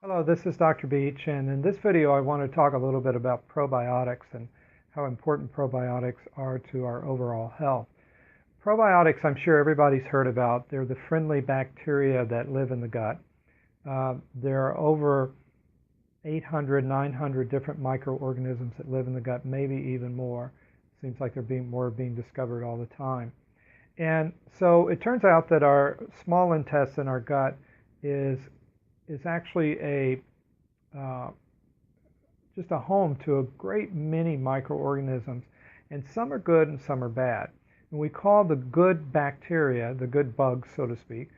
Hello, this is Dr. Beech, and in this video I want to talk a little bit about probiotics and how important probiotics are to our overall health. Probiotics, I'm sure everybody's heard about. They're the friendly bacteria that live in the gut. There are over 800, 900 different microorganisms that live in the gut, maybe even more. Seems like more being discovered all the time. And so it turns out that our small intestine, our gut, is actually uh, just a home to a great many microorganisms, and some are good and some are bad. And we call the good bacteria, the good bugs, so to speak,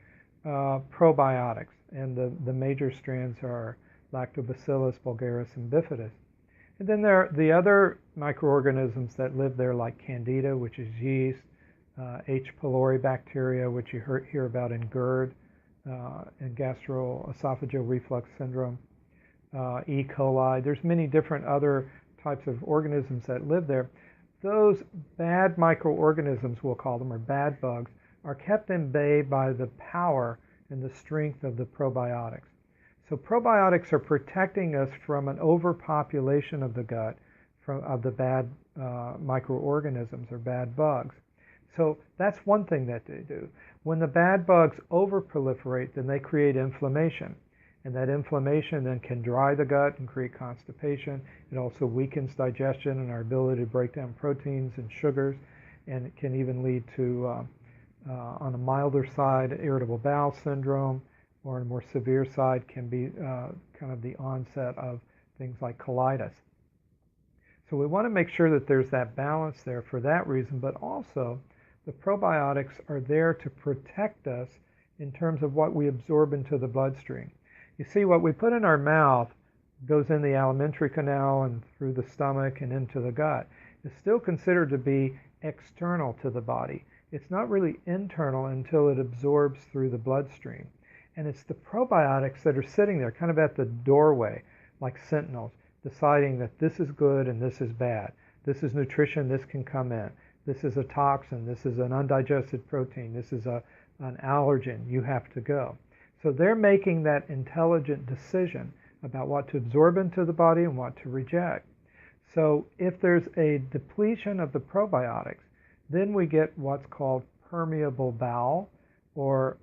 probiotics. And the major strands are Lactobacillus, bulgaris, and bifidus. And then there are the other microorganisms that live there, like Candida, which is yeast, H. pylori bacteria, which you hear about in GERD, and gastroesophageal reflux syndrome, E. coli. There's many different other types of organisms that live there. Those bad microorganisms, we'll call them, or bad bugs, are kept in bay by the power and the strength of the probiotics. So probiotics are protecting us from an overpopulation of the gut of the bad microorganisms or bad bugs. So that's one thing that they do. When the bad bugs overproliferate, then they create inflammation. And that inflammation then can dry the gut and create constipation. It also weakens digestion and our ability to break down proteins and sugars. And it can even lead to, on a milder side, irritable bowel syndrome, or on a more severe side can be kind of the onset of things like colitis. So we want to make sure that there's that balance there for that reason, but also the probiotics are there to protect us in terms of what we absorb into the bloodstream. You see, what we put in our mouth goes in the alimentary canal and through the stomach and into the gut. It's still considered to be external to the body. It's not really internal until it absorbs through the bloodstream. And it's the probiotics that are sitting there kind of at the doorway, like sentinels, deciding that this is good and this is bad. This is nutrition, this can come in. This is a toxin, this is an undigested protein, this is an allergen, you have to go. So they're making that intelligent decision about what to absorb into the body and what to reject. So if there's a depletion of the probiotics, then we get what's called permeable bowel or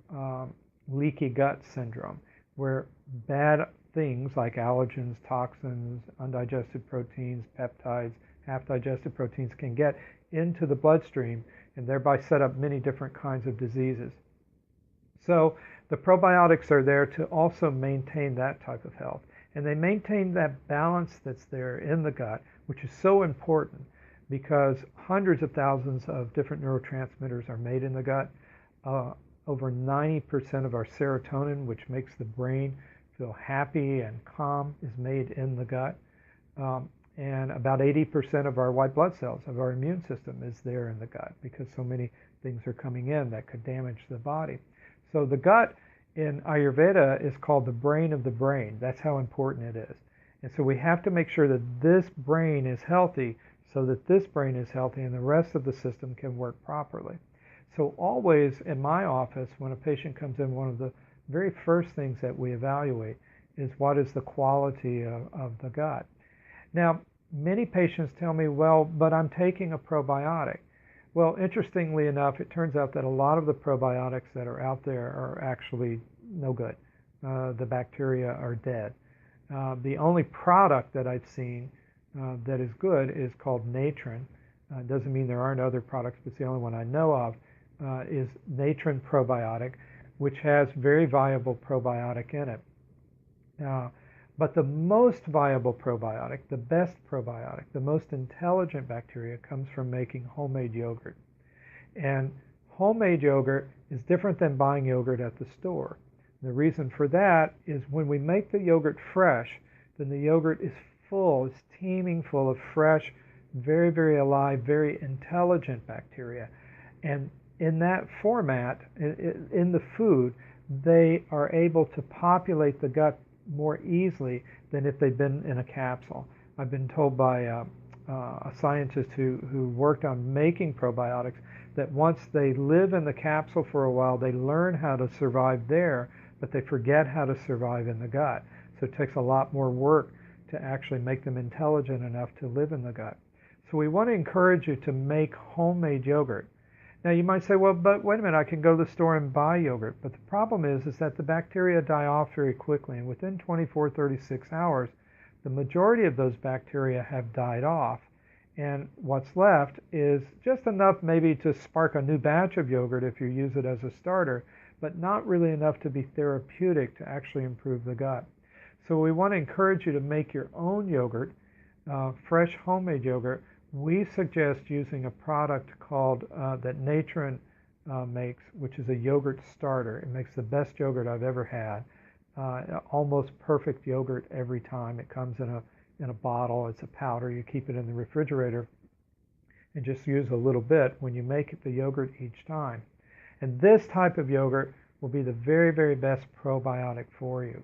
leaky gut syndrome, where bad things like allergens, toxins, undigested proteins, peptides, half-digested proteins can get into the bloodstream and thereby set up many different kinds of diseases. So the probiotics are there to also maintain that type of health. And they maintain that balance that's there in the gut, which is so important because hundreds of thousands of different neurotransmitters are made in the gut. Over 90% of our serotonin, which makes the brain feel happy and calm, is made in the gut. And about 80% of our white blood cells, of our immune system, is there in the gut because so many things are coming in that could damage the body. So the gut in Ayurveda is called the brain of the brain. That's how important it is. And so we have to make sure that this brain is healthy so that this brain is healthy and the rest of the system can work properly. So always in my office, when a patient comes in, one of the very first things that we evaluate is what is the quality of the gut. Now, many patients tell me, well, but I'm taking a probiotic. Well, interestingly enough, it turns out that a lot of the probiotics that are out there are actually no good. The bacteria are dead. The only product that I've seen that is good is called Natron. It doesn't mean there aren't other products, but it's the only one I know of, is Natron probiotic, which has very viable probiotic in it. But the most viable probiotic, the best probiotic, the most intelligent bacteria comes from making homemade yogurt. And homemade yogurt is different than buying yogurt at the store. The reason for that is when we make the yogurt fresh, then the yogurt is full, it's teeming full of fresh, very, very alive, very intelligent bacteria. And in that format, in the food, they are able to populate the gut more easily than if they'd been in a capsule. I've been told by a scientist who worked on making probiotics that once they live in the capsule for a while, they learn how to survive there, but they forget how to survive in the gut. So it takes a lot more work to actually make them intelligent enough to live in the gut. So we want to encourage you to make homemade yogurt. Now you might say, well, but wait a minute, I can go to the store and buy yogurt. But the problem is that the bacteria die off very quickly, and within 24, 36 hours, the majority of those bacteria have died off. And what's left is just enough maybe to spark a new batch of yogurt if you use it as a starter, but not really enough to be therapeutic to actually improve the gut. So we want to encourage you to make your own yogurt, fresh homemade yogurt. We suggest using a product called that Natron makes, which is a yogurt starter. It makes the best yogurt I've ever had. Almost perfect yogurt every time. It comes in a bottle. It's a powder. You keep it in the refrigerator and just use a little bit when you make the yogurt each time. And this type of yogurt will be the very, very best probiotic for you.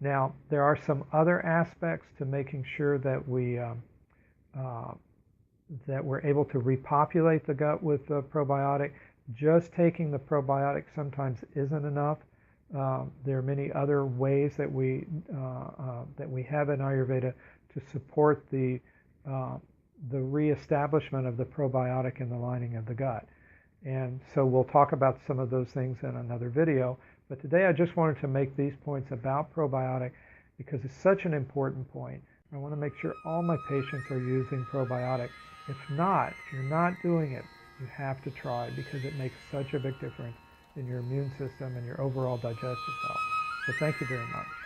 Now, there are some other aspects to making sure that we're able to repopulate the gut with the probiotic. Just taking the probiotic sometimes isn't enough. There are many other ways that we have in Ayurveda to support the reestablishment of the probiotic in the lining of the gut. And so we'll talk about some of those things in another video. But today I just wanted to make these points about probiotic because it's such an important point. I want to make sure all my patients are using probiotic. If you're not doing it, you have to try because it makes such a big difference in your immune system and your overall digestive health. So thank you very much.